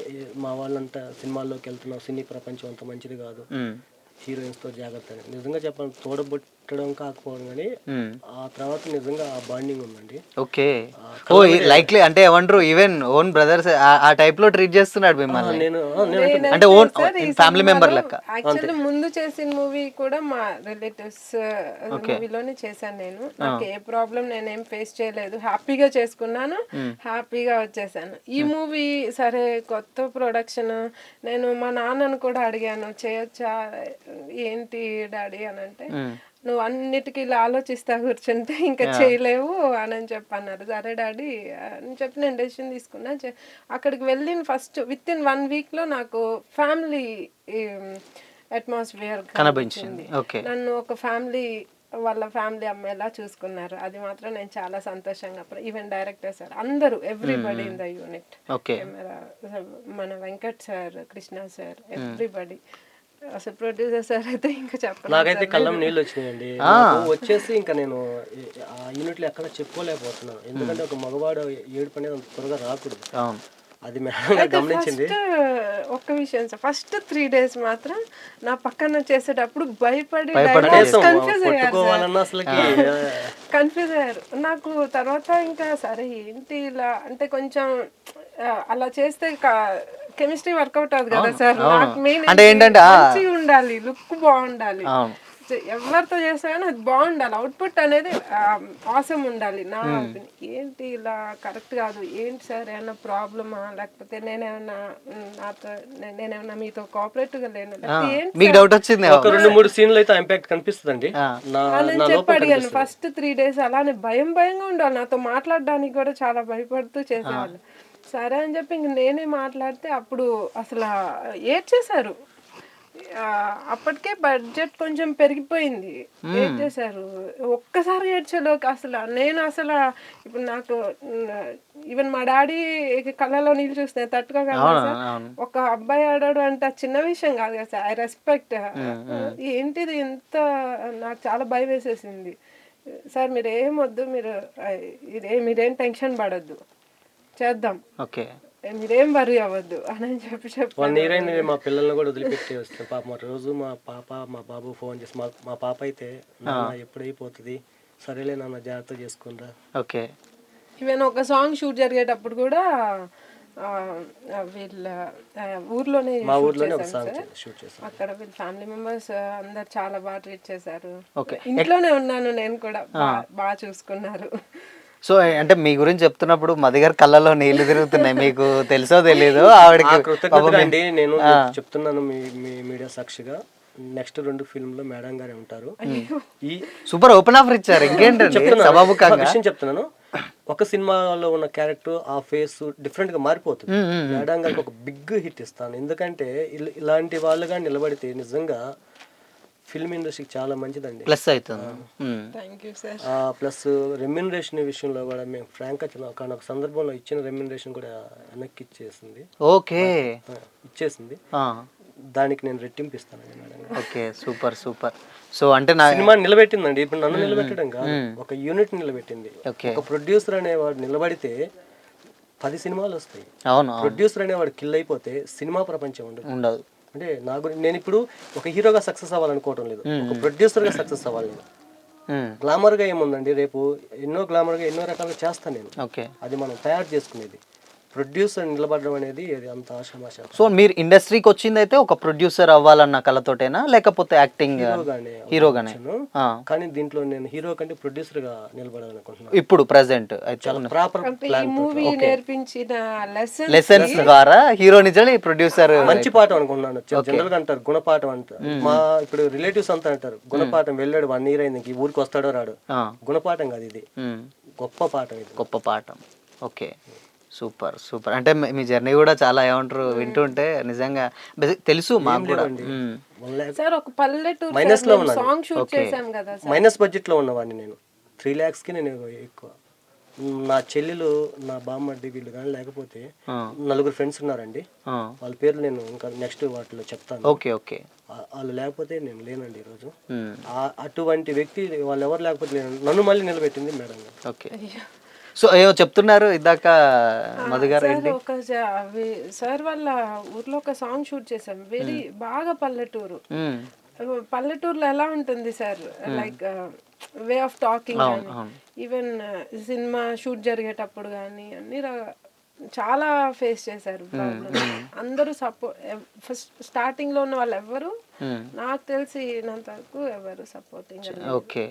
మా వాళ్ళంతా సినిమాల్లోకి వెళ్తున్నాం, సినీ ప్రపంచం అంత మంచిది కాదు, హీరోయిన్స్ తో జాగ్రత్త. నిజంగా చెప్పాలి తోడబుట్టడం కాకపోవడం కానీ ఆ తర్వాత నిజంగా ఆ బాండింగ్ ఉందండి. ఓకే. లైక్లీ అంటే ఏమంటారు ఈవెన్ ఓన్ బ్రదర్స్ ఆ టైప్ లో ట్రీట్ చేస్తున్నాడు మిమ్మల్ని. నేను అంటే ఓన్ ఫ్యామిలీ మెంబర్ లెక్క. యాక్చువల్లీ ముందు చేసిన మూవీ కూడా మా రిలేటివ్స్ మూవీలోనే చేశాను నేను. నాకు ఏ ప్రాబ్లం నేనేం ఫేస్ చేయలేదు, హ్యాపీగా చేసుకున్నాను, హ్యాపీగా వచ్చేసాను. ఈ మూవీ సరే కొత్త ప్రొడక్షన్, నేను మా నాన్నను కూడా అడిగాను చేయొచ్చా ఏంటి డాడీ అని అంటే, నువ్వు అన్నిటికీ ఇలా ఆలోచిస్తా కూర్చుంటే ఇంకా చేయలేవు అని చెప్పన్నారు. సరే డాడీ అని చెప్పి నేను డెసిషన్ తీసుకున్నా. అక్కడికి వెళ్ళిన ఫస్ట్ విత్ ఇన్ 1 week లో నాకు ఫ్యామిలీ అట్మాస్ఫియర్ కనిపించింది. నన్ను ఒక వాళ్ళ ఫ్యామిలీ అమ్మాయిలా చూసుకున్నారు. అది మాత్రం నేను చాలా సంతోషంగా, ఈవెన్ డైరెక్టర్ సార్ అందరూ ఎవ్రీబడి ఇన్ ద యూనిట్, మన Venkat sir, Krishna sir, everybody. అసలు ప్రొడ్యూసర్ సార్ అయితే ఇంకా చెప్పాలి, నాకైతే కళ్ళం నీళ్ళు వచ్చినాయండి. వచ్చేసి ఇంకా నేను ఆ యూనిట్ లో ఎక్కడ చెప్పుకోలేకపోతున్నాను. ఎందుకంటే ఒక మగవాడు ఏడుపు అనేది అంత త్వరగా రాకూడదు. అది మేడం గమనించింది. ఒక్క విషయం సార్, ఫస్ట్ 3 days మాత్రం నా పక్కన చేసేటప్పుడు భయపడి కన్ఫ్యూజ్ అయ్యారు. నాకు తర్వాత ఇంకా సరే ఏంటి ఇలా అంటే కొంచెం అలా చేస్తే కెమిస్ట్రీ వర్కౌట్ అవుతుంది కదా సార్. నాకు మెయిన్ మంచిగా ఉండాలి, లుక్ బాగుండాలి, ఎవరితో చేస్తా కానీ అది బాగుండాలి, అవుట్పుట్ అనేది ఆసమ్ ఉండాలి. నా ఏంటి ఇలా కరెక్ట్ కాదు, ఏంటి సార్ ఏమన్నా ప్రాబ్లమా, లేకపోతే నేనేమన్నా మీతో కోఆపరేటివ్ గా లేను, డౌట్ వచ్చింది. ఒక 2-3 సీన్లు అయితే ఇంపాక్ట్ కనిపిస్తుందండి అని చెప్పి అడిగాను. ఫస్ట్ 3 days అలానే భయంగా ఉండాలి, నాతో మాట్లాడడానికి కూడా చాలా భయపడుతూ చేసేవాళ్ళు. సరే అని చెప్పి ఇంక నేనే మాట్లాడితే అప్పుడు అసలు ఏడ్చేశారు. అప్పటికే బడ్జెట్ కొంచెం పెరిగిపోయింది, ఏడ్చేశారు. ఒక్కసారి ఏడ్చేలోకి అసలు ఇప్పుడు నాకు ఈవెన్ మా డాడీ కళ్ళలో నీళ్ళు చూస్తే తట్టుకోగలను. ఒక అబ్బాయి ఆడాడు అంటే చిన్న విషయం కాదు కదా సార్. I respect. ఏంటిది ఎంత, నాకు చాలా భయం వేసేసింది. సార్ మీరేం వద్దు, మీరేం టెన్షన్ పడద్దు, చేద్దాం, మీరేం వరి అవ్వద్దు అని చెప్పి 1 year అయింది. మా పిల్లల్ని కూడా వదిలిపెట్టి వస్తాను. పాప రోజు మా బాబు ఫోన్ చేసి, మా పాప అయితే ఎప్పుడైపోతుంది, సరేలే నాన్న జాగ్రత్త చేసుకుంటా. ఓకే. ఈవెన్ ఒక సాంగ్ షూట్ జరిగేటప్పుడు కూడా వీళ్ళ ఊర్లోనే షూట్ చేశారు. అక్కడ వీళ్ళ ఫ్యామిలీ మెంబర్స్ అందరు చాలా బాగా ట్రీట్ చేశారు. ఇంట్లోనే ఉన్నాను నేను కూడా, బాగా చూసుకున్నారు. సో అంటే మీ గురించి చెప్తున్నప్పుడు మది గారి కళ్ళలో నీళ్లు తిరుగుతున్నాయి, మీకు తెలుసో తెలీదు ఆవిడకి. కృతజ్ఞతలండి. నేను చెప్తున్నాను మీ మీడియా సాక్షిగా, నెక్స్ట్ 2 ఫిల్మ్లో మేడం గారే ఉంటారు. ఈ సూపర్ ఓపెన్ ఆఫర్ ఇచ్చారు. ఇంకేంటంటే విషయం చెప్తున్నాను, ఒక సినిమాలో ఉన్న క్యారెక్టర్ ఆ ఫేస్ డిఫరెంట్ గా మారిపోతుంది. మేడం గారికి ఒక బిగ్ హిట్ ఇస్తాను. ఎందుకంటే ఇలాంటి వాళ్ళుగా నిలబడితే నిజంగా ఫిల్మ్ ఇండస్ట్రీకి చాలా మంచిదండి, ప్లస్ అవుతుంది. ప్లస్ రెమ్యూనరేషన్ విషయంలో కూడా మేము ఫ్రాంక్ గా ఒక సందర్భంలో ఇచ్చిన రెమ్యూనరేషన్ కూడా వెనక్కి ఇచ్చేసింది. ఓకే, ఇచ్చేసింది. దానికి నేను రెట్టింపు ఇస్తానండి మేడం. Okay, super. సో అంటే నా సినిమా నిలబెట్టిందండి. ఇప్పుడు నన్ను నిలబెట్టడం కాదు, ఒక యూనిట్ నిలబెట్టింది. ఓకే. ఒక ప్రొడ్యూసర్ అనేవాడు నిలబడితే 10 సినిమాలు వస్తాయి. అవును ప్రొడ్యూసర్ అనేవాడు కిల్ అయిపోతే సినిమా ప్రపంచం ఉండదు. ఉండదు. అంటే నా గురించి నేను ఇప్పుడు ఒక హీరోగా సక్సెస్ అవ్వాలనుకోవటం లేదు, ఒక ప్రొడ్యూసర్గా సక్సెస్ అవ్వాలి నేను. గ్లామర్గా ఏముందండి, రేపు ఎన్నో గ్లామర్గా ఎన్నో రకాలుగా చేస్తాను నేను. ఓకే. అది మనం తయారు చేసుకునేది. ప్రొడ్యూసర్ నిలబడడం అనేది అది అంత ఆషామాషా. సో మీరు ఇండస్ట్రీకి వచ్చింది అయితే ఒక ప్రొడ్యూసర్ అవ్వాలన్న కళతోటేనా లేకపోతే యాక్టింగ్ హీరోగానే? కానీ దీంట్లో నేను హీరో కంటే ప్రొడ్యూసర్ గా నిలబడాలనుకుంటున్నాను ఇప్పుడు ప్రెసెంట్ అయితే చాలా ప్రాపర్ ప్లాన్. మూవీ నేర్పించిన లెసన్స్ ద్వారా హీరో నిజాన్ని ప్రొడ్యూసర్ మంచి పాఠం అనుకుంటున్నాను. జనరల్ గా అంటారు గుణపాఠం అంటారు. మా ఇప్పుడు రిలేటివ్స్ అంతా అంటారు గుణపాఠం, వెళ్ళాడు 1 year అయింది, ఈ ఊరికి వస్తాడో రాడు. గుణపాఠం కాదు ఇది, గొప్ప పాఠం. ఇది గొప్ప పాఠం. Okay, super super. అంటే మీ జర్నీ కూడా చాలా ఏమంటారు వింటుంటే నిజంగా తెలుసు మాకు కూడా. సార్ ఒక పల్లెటూరు మైనస్ లో సాంగ్ షూట్ చేశాం కదా, మైనస్ బడ్జెట్ లో ఉన్నవాడిని నేను. 3 lakhs కి నేను ఎక్కువ. నా చెల్లెలు, నా బామ్మర్ది వీళ్ళు కానీ లేకపోతే 4 ఫ్రెండ్స్ ఉన్నారండి. వాళ్ళ పేర్లు నేను ఇంకా నెక్స్ట్ వాటిలో చెప్తాను. Okay okay. వాళ్ళు లేకపోతే నేను లేనండి ఈరోజు. అటువంటి వ్యక్తి వాళ్ళు ఎవరు లేకపోతే నన్ను మళ్ళీ నిలబెట్టింది మేడం గారు. ఓకే. సో ఏమో చెప్తున్నారు ఇందాక మధు గారు. ఒక సార్ వాళ్ళ ఊర్లో ఒక సాంగ్ షూట్ చేసాం, వెరీ బాగా పల్లెటూరు. పల్లెటూరులో ఎలా ఉంటుంది sir, like way of talking కానీ, ఈవెన్ సినిమా షూట్ జరిగేటప్పుడు కానీ అన్ని చాలా ఫేస్ చేశారు ప్రాబ్లమ్. అందరూ ఫస్ట్ స్టార్టింగ్ లో ఉన్న వాళ్ళు ఎవరు నాకు తెలిసినంత వరకు ఎవరు సపోర్టింగ్. Okay,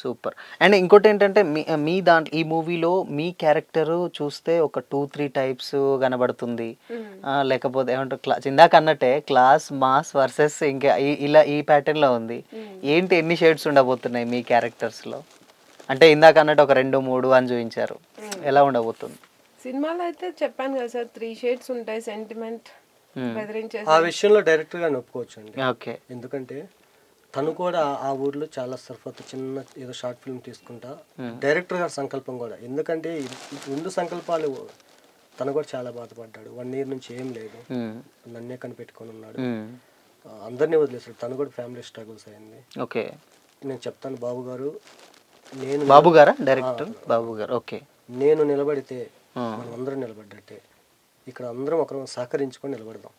super. అండ్ ఇంకోటి ఏంటంటే మీ దాంట్లో ఈ మూవీలో మీ క్యారెక్టర్ చూస్తే ఒక 2-3 టైప్స్ కనబడుతుంది. లేకపోతే ఏమంటారు ఇందాక అన్నట్టే క్లాస్ మాస్ వర్సెస్ ఇంకా ఇలా ఈ ప్యాటర్న్ లో ఉంది. ఏంటి ఎన్ని షేడ్స్ ఉండబోతున్నాయి మీ క్యారెక్టర్స్ లో? అంటే ఇందాక అన్నట్టు ఒక 2-3 అని చూపించారు, ఎలా ఉండబోతుంది సినిమాలో? అయితే చెప్పాను కదా సార్, 3 షేడ్స్ ఉంటాయి. సెంటిమెంట్, బెదిరించే. ఆ విషయంలో డైరెక్టర్ గా ఒప్పుకోవచ్చు అండి. ఓకే. ఎందుకంటే తను కూడా ఆ ఊర్లో చాలా సరిపోతే చిన్న ఏదో షార్ట్ ఫిల్మ్ తీసుకుంటా, డైరెక్టర్ గారి సంకల్పం కూడా. ఎందుకంటే 2 సంకల్పాలు, తను కూడా చాలా బాధపడ్డాడు. 1 year నుంచి ఏం లేదు, నన్నే కనిపెట్టుకొని ఉన్నాడు, అందరినీ వదిలేసాడు. తను కూడా ఫ్యామిలీ స్ట్రగుల్స్ అయింది. ఓకే. నేను చెప్తాను బాబు గారు, నేను బాబు గారా డైరెక్టర్? బాబు గారు. ఓకే. నేను నిలబడితే మనం అందరం నిలబడ్డట్టే. ఇక్కడ అందరం ఒకరు సహకరించుకొని నిలబడదాం,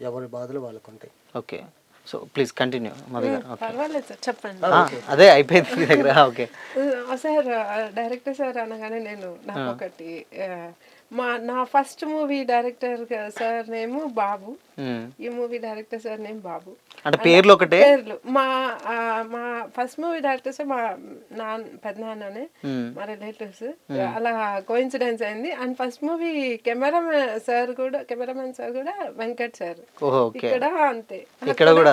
ఎవరి బాధలు వాళ్ళకు ఉంటాయి. Okay. So please continue Madhu గారు. పర్వాలేదు సార్, చెప్పండి. అదే అయిపోయింది మీ దగ్గర. ఓకే సార్, డైరెక్టర్ సార్ అనగానే నాకు ఒకటి, నా first movie director sir name Babu, ఈ movie director sir name Babu. అంటే పేర్లు ఒకటే? పేర్లు. మా ఫస్ట్ మూవీ డైరెక్టర్ సార్ మా పెద్దనాన్ననే, మా రిలేటివ్స్. అలా కోఇన్సిడెన్స్ అయింది. And first movie cameramen sir కూడా వెంకట్ సార్. ఇక్కడ అంతే,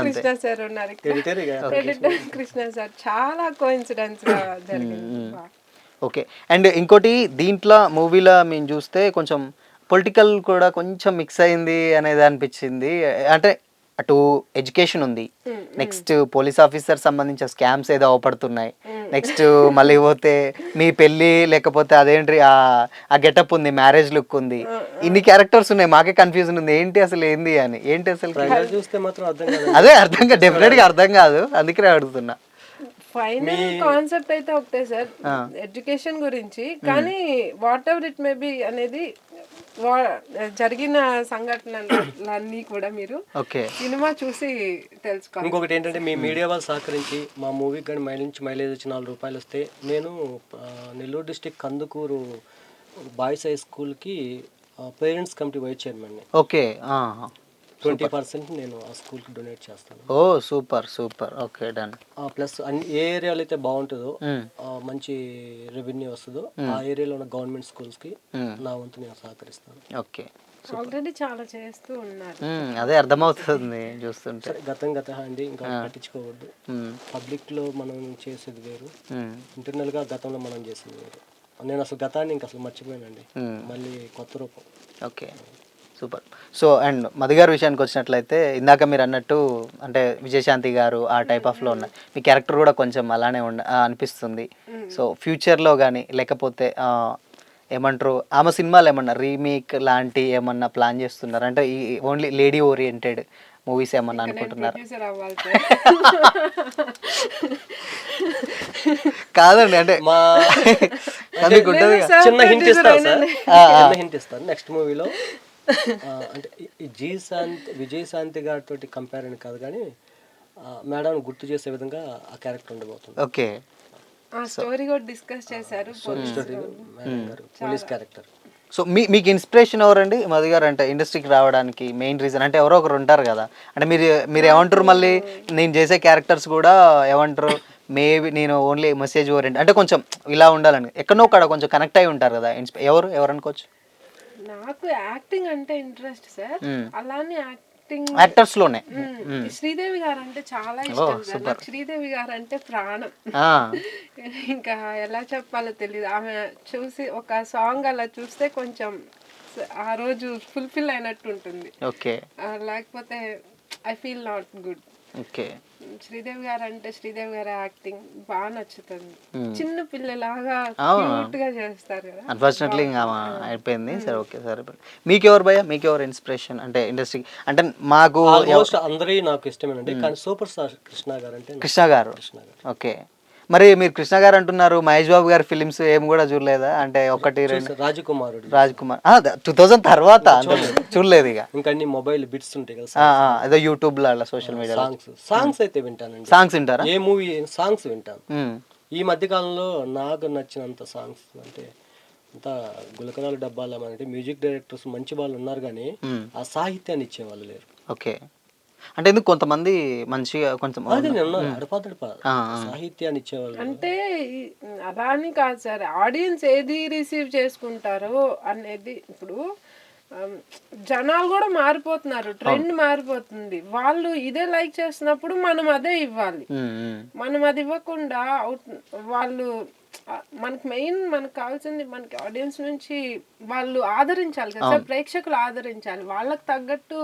కృష్ణ సార్ ఉన్నారు. Editor Krishna sir. చాలా కోఇన్సిడెన్స్ గా జరిగింది. ఓకే. అండ్ ఇంకోటి దీంట్లో మూవీలో మేము చూస్తే కొంచెం పొలిటికల్ కూడా కొంచెం మిక్స్ అయింది అనేది అనిపించింది. అంటే అటు ఎడ్యుకేషన్ ఉంది, నెక్స్ట్ పోలీస్ ఆఫీసర్ సంబంధించిన స్కామ్స్ ఏదో అవపడుతున్నాయి, నెక్స్ట్ మళ్ళీ పోతే మీ పెళ్ళి, లేకపోతే అదేంటి ఆ గెటప్ ఉంది, మ్యారేజ్ లుక్ ఉంది, ఇన్ని క్యారెక్టర్స్ ఉన్నాయి. మాకే కన్ఫ్యూజన్ ఉంది ఏంటి అసలు ఏంది అని. ఏంటి అసలు చూస్తే మాత్రం అదే అర్థం కాదు, డెఫినెట్ గా అర్థం కాదు, అందుకనే అడుగుతున్నా. ఫైనల్ కాన్సెప్ట్ అయితే ఒకటే సార్, ఎడ్యుకేషన్ గురించి. కానీ what ever it may be అనేది జరిగిన సంఘటనలన్నీ కూడా మీరు సినిమా చూసి తెలుసుకోవాలి. ఇంకొకటి ఏంటంటే మీ మీడియా వాళ్ళు సహకరించి మా మూవీకి కానీ మైలేజ్ వచ్చి 4 రూపాయలు వస్తే, నేను Nellore district Kandukur boys high స్కూల్కి parents committee vice chairman. Okay. 20% నేను ఆ స్కూల్కి డొనేట్ చేస్తాను. ఓ super super. Okay, done. Plus ఏ ఏరియాలో అయితే బాగుంటుందో, మంచి రెవెన్యూ వస్తుందో, ఆ ఏరియాలో ఉన్న గవర్నమెంట్ స్కూల్స్కి నా వంతు నేను సహకరిస్తాను. ఓకే. ఆల్రెడీ చాలా చేస్తూ ఉన్నారు, అదే అర్థమవుతుంది చూస్తుంటే. గత అండి, ఇంకా పట్టించుకోవద్దు. పబ్లిక్ లో మనం చేసేది వేరు, ఇంటర్నల్ గా గతంలో మనం చేసేది వేరు. నేను అసలు గతాన్ని ఇంకా అసలు మర్చిపోయానండి, మళ్ళీ కొత్త రూపం. Okay, super. So and Madhu గారి విషయానికి వచ్చినట్లయితే ఇందాక మీరు అన్నట్టు అంటే విజయశాంతి గారు ఆ టైప్ ఆఫ్లో ఉన్నాయి, మీ క్యారెక్టర్ కూడా కొంచెం అలానే అనిపిస్తుంది. సో ఫ్యూచర్లో కానీ లేకపోతే ఏమంటారు ఆమె సినిమాలు ఏమన్నా రీమేక్ లాంటి ఏమన్నా ప్లాన్ చేస్తున్నారు అంటే ఈ ఓన్లీ లేడీ ఓరియంటెడ్ మూవీస్ ఏమన్నా అనుకుంటున్నారు? ప్రొడ్యూసర్ అవ్వాలి సార్. కాదండి అంటే మా మీకు ఉంటుంది కదా. చిన్న హింట్ ఇస్తాను సార్, చిన్న హింట్ ఇస్తాను. నెక్స్ట్ మూవీలో అంటే ఈ విజయశాంతి గారితో కంపేర్ అని కాదు కానీ మేడం గుర్తు చేసే విధంగా ఆ క్యారెక్టర్ ఉండబోతుంది. ఓకే, ఆ స్టోరీ కూడా డిస్కస్ చేశారు. మేడం గారు పోలీస్ క్యారెక్టర్. సో మీకు ఇన్స్పిరేషన్ ఎవరండి మధు గారు అంటే ఇండస్ట్రీకి రావడానికి మెయిన్ రీజన్? అంటే ఎవరో ఒకరు ఉంటారు కదా, అంటే మీరు ఏమంటారు మళ్ళీ నేను చేసే క్యారెక్టర్స్ కూడా ఏమంటారు మేబీ నేను ఓన్లీ మెసేజ్ ఓరియంట్ అంటే కొంచెం ఇలా ఉండాలని ఎక్కడో అక్కడ కొంచెం కనెక్ట్ అయి ఉంటారు కదా, ఎవరు అనుకోవచ్చు? నాకు యాక్టింగ్ అంటే ఇంట్రెస్ట్ సార్, అలానే యాక్టింగ్ యాక్టర్స్ లోనే శ్రీదేవి గారు అంటే చాలా ఇష్టం సార్. నాకు శ్రీదేవి గారు అంటే ప్రాణం. ఇంకా ఎలా చెప్పాలో తెలియదు. ఆమె చూసి ఒక సాంగ్ అలా చూస్తే కొంచెం ఆ రోజు ఫుల్ఫిల్ అయినట్టు ఉంటుంది. ఓకే, లేకపోతే I feel not good. Okay, Sridevi గారు అంటే శ్రీదేవి గారి యాక్టింగ్ బాగా నచ్చుతుంది. చిన్న పిల్లలాగా క్యూట్ గా చేస్తారు కదా. అన్ఫార్చునేట్లీ ఇంకా అయిపోయింది. సరే, ఓకే, సరే. మీకెవరు భయ్యా, మీకెవరు ఇన్స్పిరేషన్ అంటే ఇండస్ట్రీ? అంటే మాకు అందరూ నాకు ఇష్టమేనండి, కానీ సూపర్ స్టార్ కృష్ణ గారు అంటే కృష్ణ గారు. ఓకే, మరి మీరు కృష్ణ గారు అంటున్నారు, మహేష్ బాబు గారి ఫిలిమ్స్ ఏం కూడా చూడలేదా? అంటే ఒకటి రెండు. రాజ్ కుమార్ 2000 తర్వాత చూడలేదు ఇక. ఇంకా అన్ని మొబైల్ బిట్స్ ఉంటాయి కదా, అదే యూట్యూబ్ లో అలా సోషల్ మీడియా. సాంగ్స్ అయితే వింటానండి. సాంగ్స్ వింటారా? ఏ మూవీ సాంగ్స్ వింటాను. ఈ మధ్య కాలంలో నాకు నచ్చినంత సాంగ్స్ అంటే అంత గులకరాల డబ్బాల అంటే మ్యూజిక్ డైరెక్టర్స్ మంచి వాళ్ళు ఉన్నారు కానీ ఆ సాహిత్యాన్ని ఇచ్చేవాళ్ళు లేరు. ఓకే, అంటే ఎందుకు కొంతమంది మంచిగా కొంచెం సాహిత్యాన్ని ఇచ్చేవాళ్ళు అంటే అలా అని కాదు సార్, ఆడియన్స్ ఏది రిసీవ్ చేసుకుంటారో అనేది. ఇప్పుడు జనాలు కూడా మారిపోతున్నారు, ట్రెండ్ మారిపోతుంది. వాళ్ళు ఇదే లైక్ చేస్తున్నప్పుడు మనం అదే ఇవ్వాలి. మనం అది ఇవ్వకుండా వాళ్ళు మనకి మెయిన్ మనకు కావాల్సింది మనకి ఆడియన్స్ నుంచి వాళ్ళు ఆదరించాలి కదా సార్, ప్రేక్షకులు ఆదరించాలి, వాళ్ళకి తగ్గట్టు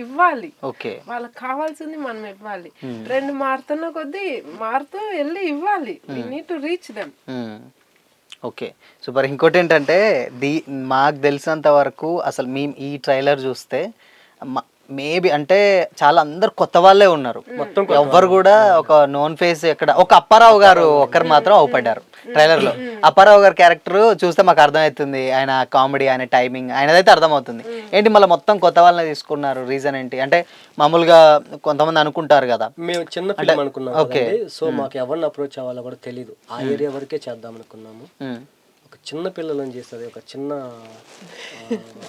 ఇవ్వాలి. ఓకే, వాళ్ళకి కావాల్సింది మనం ఇవ్వాలి. ట్రెండ్ మారుతున్న కొద్దీ మారుతూ వెళ్ళి ఇవ్వాలి. We need to reach them. Okay, super. ఇంకోటి ఏంటంటే మాకు తెలిసినంత వరకు అసలు మేము ఈ ట్రైలర్ చూస్తే మేబీ అంటే చాలా అందరు కొత్త వాళ్ళే ఉన్నారు, ఎవ్వరు కూడా ఒక నోన్ ఫేస్. ఎక్కడ ఒక అప్పారావు గారు ఒక్కరు మాత్రం అవుపడ్డారు ట్రైలర్ లో. అప్పారావు గారి క్యారెక్టర్ చూస్తే మాకు అర్థమవుతుంది, ఆయన కామెడీ, ఆయన టైమింగ్, ఆయనదైతే అర్థమవుతుంది. ఏంటి మళ్ళీ మొత్తం కొత్త వాళ్ళని తీసుకున్నారు, రీజన్ ఏంటి? అంటే మామూలుగా కొంతమంది అనుకుంటారు కదా, మేము చిన్న ఫిల్మ్ అనుకున్నాం. ఓకే, సో మాకు ఎవరిని అప్రోచ్ అవ్వాలో కూడా తెలియదు, ఆ ఏరియా వరకే చేద్దాం అనుకున్నాము. ఒక చిన్న పిల్లలని చేస్తుంది, ఒక చిన్న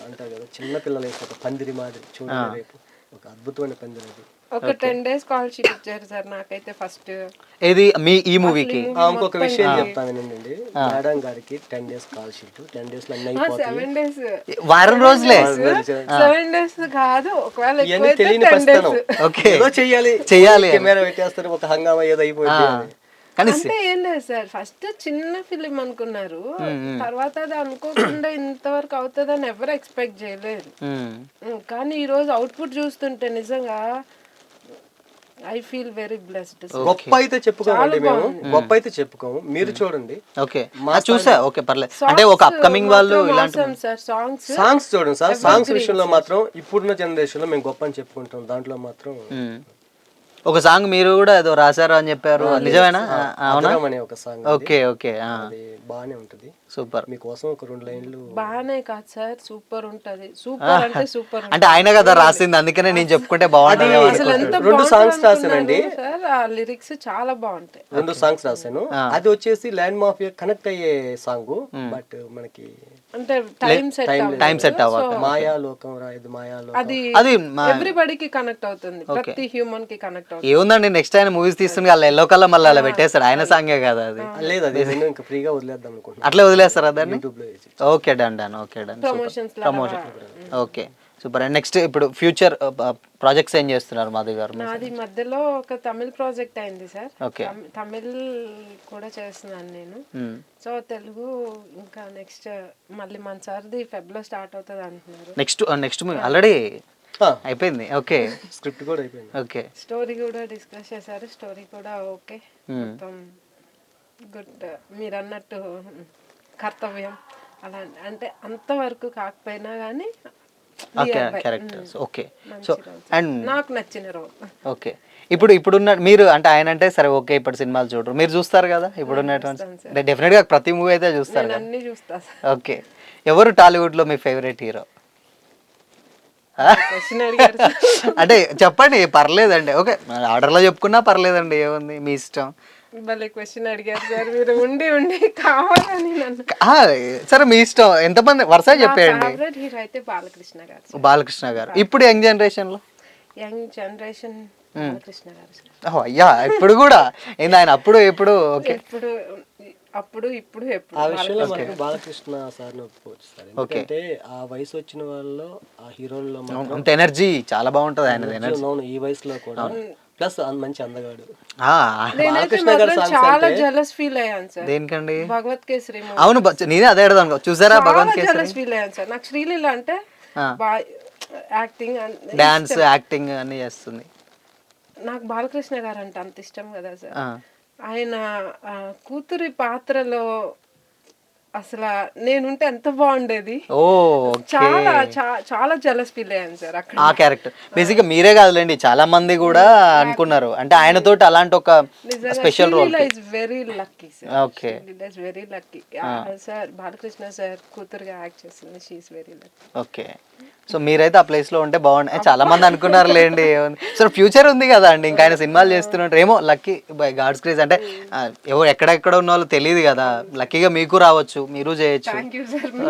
అంటారు కదా చిన్న పిల్లలు వేసి ఒక పందిరి మాదిరి చూడండి, రేపు ఒక అద్భుతమైన పందిరి. అది ఒక 10 days కాల్ షీట్ ఇచ్చారు సార్ నాకైతే ఫస్ట్. ఏది మీ ఈ మూవీకి? ఇంకొక విషయం చెప్తాను వినండి, మేడం గారికి 10 days కాల్ షీట్, 10 days లో అన్ని అయిపోతాయి. 7 days వారం రోజులే, 7 days కాదు, ఒకవేళ తెలియని పరిస్థితి. ఓకే, చెయ్యాలి, కెమెరా పెట్టేస్తారు, ఒక హంగామా ఏదో అయిపోయింది. అంటే ఏం లేదు సార్, ఫస్ట్ చిన్న ఫిలిం అనుకున్నారు, తర్వాత అది అనుకోకుండా ఇంతవరకు అవుతుందని ఎవరు ఎక్స్పెక్ట్ చేయలేదు. కానీ ఈ రోజు అవుట్పుట్ చూస్తుంటే నిజంగా ఐ ఫీల్ వెరీ బ్లెస్డ్. గొప్ప అయితే చెప్పుకోమండి, మేము గొప్ప అయితే చెప్పుకోము, మీరు చూడండి. ఓకే, చూసా. ఓకే, పర్లేదు. అంటే ఒక అప్కమింగ్ వాళ్ళు ఇలాంటి సాంగ్స్ చూడండి సార్. సాంగ్స్ విషయంలో మాత్రం ఇప్పుడున్న జనరేషన్ లో మేము గొప్ప అని చెప్పుకుంటాం, దాంట్లో మాత్రం ఒక సాంగ్ మీరు కూడా ఏదో రాశారు అని చెప్పారు, నిజమేనా? అవునా? ఒక సాంగ్. ఓకే, ఓకే, బానే ఉంటది. సూపర్. మీకోసం ఒక 2 లైన్లు. బానే కాదు సార్, సూపర్ ఉంటది. సూపర్ అంటే సూపర్. అంటే ఆయన కదా రాసింది, అందుకనే నేను చెప్పుకుంటే బాగుంటది. అసలు ఎంత 2 సాంగ్స్ రాసానండి సార్, ఆ లిరిక్స్ చాలా బాగుంటాయి. 2 సాంగ్స్ రాశాను. అది వచ్చేసి ల్యాండ్ మాఫియా కనెక్ట్ అయ్యే సాంగ్, బట్ మనకి అంటే టైం సెట్ అవ్వాలి. మాయాలోకం రాయదు, మాయాలోకం అది ఎవ్రీబడీకి కనెక్ట్ అవుతుంది, ప్రతి హ్యూమన్ కి కనెక్ట్ అవుతుంది. ఏముందండి, నెక్స్ట్ ఆయన మూవీస్ తీస్తుంది అలా ఎల్లో కలర్ మళ్ళీ అలా పెట్టేస్తాడు, ఆయన సాంగే కదా అది. లేదు, అది ఇంకా ఫ్రీగా వదిలేద్దాం అనుకుంటున్నాను. అట్లా వదిలేస్తారా దాన్ని? Okay, done. Okay, done. Promotion. Okay, super. And next ఇప్పుడు ఫ్యూచర్ ప్రాజెక్ట్స్ ఏం చేస్తున్నారు మధు గారు? నాది మధ్యలో ఒక తమిళ్ ప్రాజెక్ట్ అయింది సార్. ఓకే, తమిళ్ కూడా చేస్తున్నాను నేను. సో తెలుగు ఇంకా నెక్స్ట్ మళ్ళీ మన సార్ది ఫెబ్లో స్టార్ట్ అవుతుంది అంటున్నారు. నెక్స్ట్ మూవీ ఆల్రెడీ అయిపోయింది. ఓకే, స్క్రిప్ట్ కూడా అయిపోయింది. ఓకే, స్టోరీ కూడా డిస్కస్ చేశారు, స్టోరీ కూడా ఓకే, మొత్తం గుడ్. మీరు అన్నట్టు కర్తవ్యం అలా అంటే అంతవరకు కాకపోయినా కానీ క్యారెక్టర్స్. ఓకే. సో అండ్ నాకు నచ్చిన రోల్. ఓకే. ఇప్పుడున్న మీరు అంటే ఆయన అంటే సరే ఓకే ఇప్పుడు సినిమాలు చూడరు, మీరు చూస్తారు కదా ఇప్పుడున్నటువంటి డెఫినెట్గా ప్రతి మూవీ అయితే చూస్తారు కదా. అన్ని చూస్తా సార్. ఓకే. ఎవరు టాలీవుడ్లో మీ ఫేవరెట్ హీరో? క్వశ్చన్ అడిగారు సార్. అంటే చెప్పండి, పర్లేదండి. ఓకే ఆర్డర్లో చెప్పుకున్నా పర్లేదండి, ఏముంది మీ ఇష్టం. భలే క్వశ్చన్ అడిగారు సార్ మీరు. ఉండి ఉండి కావాలని నన్ను. సరే మీ ఇష్టం, ఎంతమంది వరుస చెప్పేయండి. ఫేవరెట్ హీరో అయితే బాలకృష్ణ గారు సార్. బాలకృష్ణ గారు. ఇప్పుడు యంగ్ జనరేషన్లో? యంగ్ జనరేషన్ బాలకృష్ణ గారు సార్. అయ్యా ఇప్పుడు కూడా ఏంది ఆయన అప్పుడు ఎప్పుడు? ఓకే. ఎప్పుడు అప్పుడు ఇప్పుడు ఎప్పుడు ఆ విషయంలో మనకి బాలకృష్ణ సార్ని ఒప్పుకోవచ్చు సార్. ఎందుకంటే ఆ వయసు వచ్చిన వాళ్ళలో ఆ హీరోల్లో అంత ఎనర్జీ చాలా బాగుంటుంది ఆయన ఎనర్జీ. అవును, ఈ వయసులో కూడా ప్లస్ మంచి అందగాడు. నేనైతే మాత్రం చాలా జలస్ ఫీల్ అయ్యాను సార్. దేనికండి? భగవత్ కేసరి movie. అవును నేనే అదే అడదాను, చూసారా భగవత్ కేసరి? జలస్ ఫీల్ అయ్యాను సార్. నాకు శ్రీలీల అంటే యాక్టింగ్ డాన్స్ యాక్టింగ్ అన్ని చేస్తుంది. నాకు బాలకృష్ణ గారు అంటే అంత ఇష్టం కదా సార్. ఆయన కూతురి పాత్రలో అసలు నేనుంటే ఎంత బాగుండేది. ఓ చాలా చాలా జలస్ ఫీల్ అయ్యాను సార్ అక్కడ. ఆ క్యారెక్టర్ బేసిక్ గా మీరే కాదులేండి, చాలా మంది కూడా అనుకున్నారు. అంటే ఆయనతోటి అలాంటి ఒక special role. Is very lucky sir. Okay. Is very lucky sir. Balakrishna sir కూతురుగా యాక్ట్ చేస్తుంది. She is very lucky. Okay. So మీరైతే ఆ ప్లేస్ లో ఉంటే బాగుంది చాలా మంది అనుకున్నారు లేండి. సో ఫ్యూచర్ ఉంది కదా అండి, ఇంకా ఆయన సినిమాలు చేస్తున్నట్టు ఏమో లక్కీ బై గాడ్స్ గ్రేస్. అంటే ఎవరు ఎక్కడెక్కడ ఉన్న వాళ్ళు తెలియదు కదా, లక్కీగా మీకు రావచ్చు, మీరు చేయొచ్చు.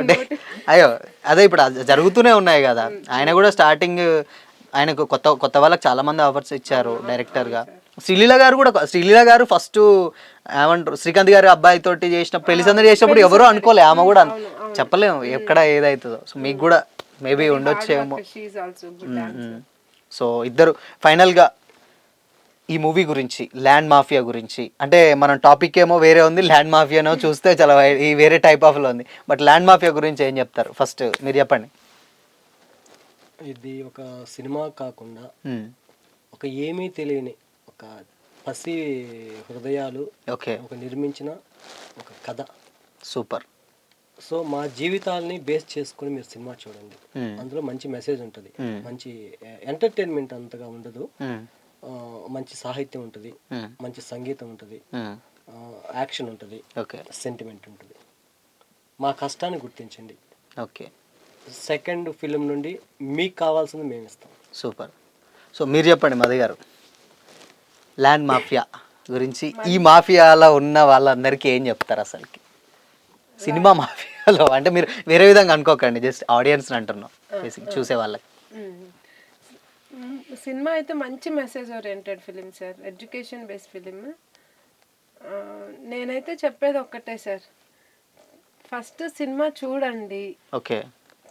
అంటే అయ్యో అదే ఇప్పుడు జరుగుతూనే ఉన్నాయి కదా. ఆయన కూడా స్టార్టింగ్ ఆయనకు కొత్త కొత్త వాళ్ళకి చాలా మంది ఆఫర్స్ ఇచ్చారు డైరెక్టర్ గా. శ్రీలీల గారు ఫస్ట్ ఏమంటారు శ్రీకాంత్ గారి అబ్బాయి తోటి చేసిన పెళ్లి సందడి చేసినప్పుడు ఎవరో అనుకోలే, ఆమె కూడా చెప్పలేము ఎక్కడ ఏదైతుందో. సో మీకు కూడా మేబీ ఉండొచ్చేమో. సో ఇద్దరు ఫైనల్గా ఈ మూవీ గురించి, ల్యాండ్ మాఫియా గురించి, అంటే మనం టాపిక్ ఏమో వేరే ఉంది, ల్యాండ్ మాఫియానో చూస్తే చాలా ఈ వేరే టైప్ ఆఫ్లో ఉంది. బట్ ల్యాండ్ మాఫియా గురించి ఏం చెప్తారు? ఫస్ట్ మీరు చెప్పండి. ఇది ఒక సినిమా కాకుండా ఒక ఏమీ తెలియని ఒక పసి హృదయాలు ఒక నిర్మించిన ఒక కథ. సూపర్. సో మా జీవితాలని బేస్ చేసుకుని మీరు సినిమా చూడండి. అందులో మంచి మెసేజ్ ఉంటుంది, మంచి ఎంటర్టైన్మెంట్ అంతగా ఉండదు, మంచి సాహిత్యం ఉంటుంది, మంచి సంగీతం ఉంటుంది, యాక్షన్ ఉంటుంది, సెంటిమెంట్ ఉంటుంది. మా కష్టాన్ని గుర్తించండి. ఓకే. సెకండ్ ఫిలిం నుండి మీకు కావాల్సింది మేము ఇస్తాం. సూపర్. సో మీరు చెప్పండి మధు గారు, ల్యాండ్ మాఫియా గురించి, ఈ మాఫియాలో ఉన్న వాళ్ళందరికీ ఏం చెప్తారు అసలుకి? సినిమా మాఫియాలో అంటే మీరు వేరే విధంగా అనుకోకండి, జస్ట్ ఆడియన్స్ అంటున్నాం, బేసిక్ చూసే వాళ్ళకి. సినిమా అయితే మంచి message oriented film sir, education based film. నేనైతే చెప్పేది ఒక్కటే సార్, ఫస్ట్ సినిమా చూడండి. ఓకే.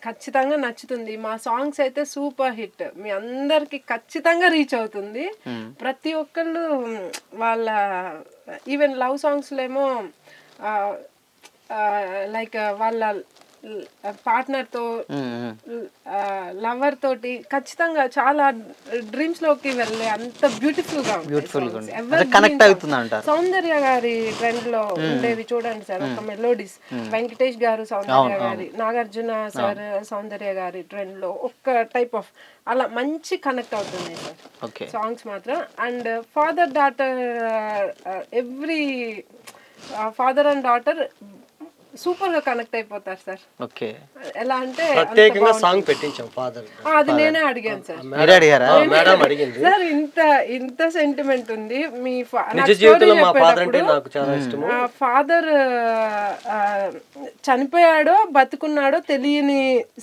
ఖచ్చితంగా నచ్చుతుంది. మా సాంగ్స్ అయితే సూపర్ హిట్, మీ అందరికి ఖచ్చితంగా రీచ్ అవుతుంది. ప్రతి ఒక్కళ్ళు వాళ్ళ ఈవెన్ లవ్ సాంగ్స్లో ఏమో లైక్ వాళ్ళ పార్ట్నర్తో లవర్ తోటి ఖచ్చితంగా చాలా డ్రీమ్స్ లోకి వెళ్ళే అంత బ్యూటిఫుల్ గా కనెక్ట్ అవుతుంది అంటారు. సౌందర్య గారి ట్రెండ్ లో ఉండేవి చూడండి సార్, ఒక మెలోడీస్. వెంకటేష్ గారు సౌందర్య గారి, నాగార్జున సార్ సౌందర్య గారి ట్రెండ్ లో ఒక టైప్ ఆఫ్ అలా మంచి కనెక్ట్ అవుతున్నాయి సార్ సాంగ్స్ మాత్రం. And father daughter, every father and daughter super గా కనెక్ట్ అయిపోతారు సార్. ఓకే. ఎలా అంటే ప్రత్యేకంగా సాంగ్ పెట్టించాం ఫాదర్. అది నేనే అడిగాను సార్. మీరు అడిగారా? మేడం అడిగింది సార్, ఇంత సెంటిమెంట్ ఉంది మీ నిజ జీవితంలో. మా ఫాదర్ అంటే నాకు చాలా ఇష్టం. ఫాదర్ చనిపోయాడో బతుకున్నాడో తెలియని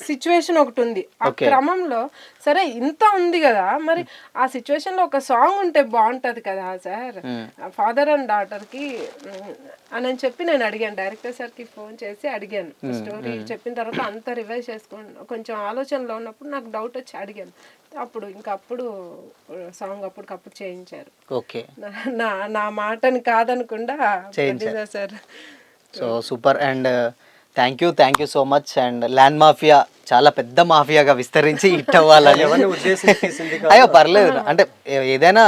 సిచ్యువేషన్ ఒకటి ఉంది. ఆ క్రమంలో సరే ఇంత ఉంది కదా, మరి ఆ సిచ్యువేషన్ లో ఒక సాంగ్ ఉంటే బాగుంటది కదా సార్, ఫాదర్ అండ్ డాటర్ కి అని చెప్పి నేను అడిగాను. డైరెక్టర్ సార్ కి ఫోన్ చేసి అడిగాను. స్టోరీ చెప్పిన తర్వాత అంతా రివైజ్ చేసుకుని కొంచెం ఆలోచనలో ఉన్నప్పుడు నాకు డౌట్ వచ్చి అడిగాను. అప్పుడు సాంగ్ అప్పటికప్పుడు చేయించారు. ఓకే. నా మాటని కాదనకుండా sir. So super. And thank you so much. And land mafia చాలా పెద్ద మాఫియాగా విస్తరించి హిట్ అవ్వాలని. అయ్యో పర్లేదు, అంటే ఏదైనా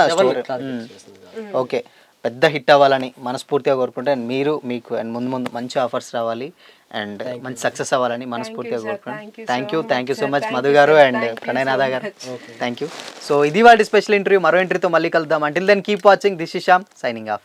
ఓకే పెద్ద హిట్ అవ్వాలని మనస్ఫూర్తిగా కోరుకుంటే, అండ్ మీకు అండ్ ముందు మంచి ఆఫర్స్ రావాలి. అండ్ మంచి సక్సెస్ అవ్వాలని మనస్ఫూర్తిగా కోరుకుంటున్నాను. Thank you so thank you so much, much sir. Madhu Thank you, గారు sir. And Thank you Pranayanatha so గారు. much. Thank you. సో ఇది వాటి స్పెషల్ ఇంటర్వ్యూ. మరో ఇంటర్వ్యూతో మళ్ళీ కలుద్దాం. Until then keep watching. This is Shyam signing of.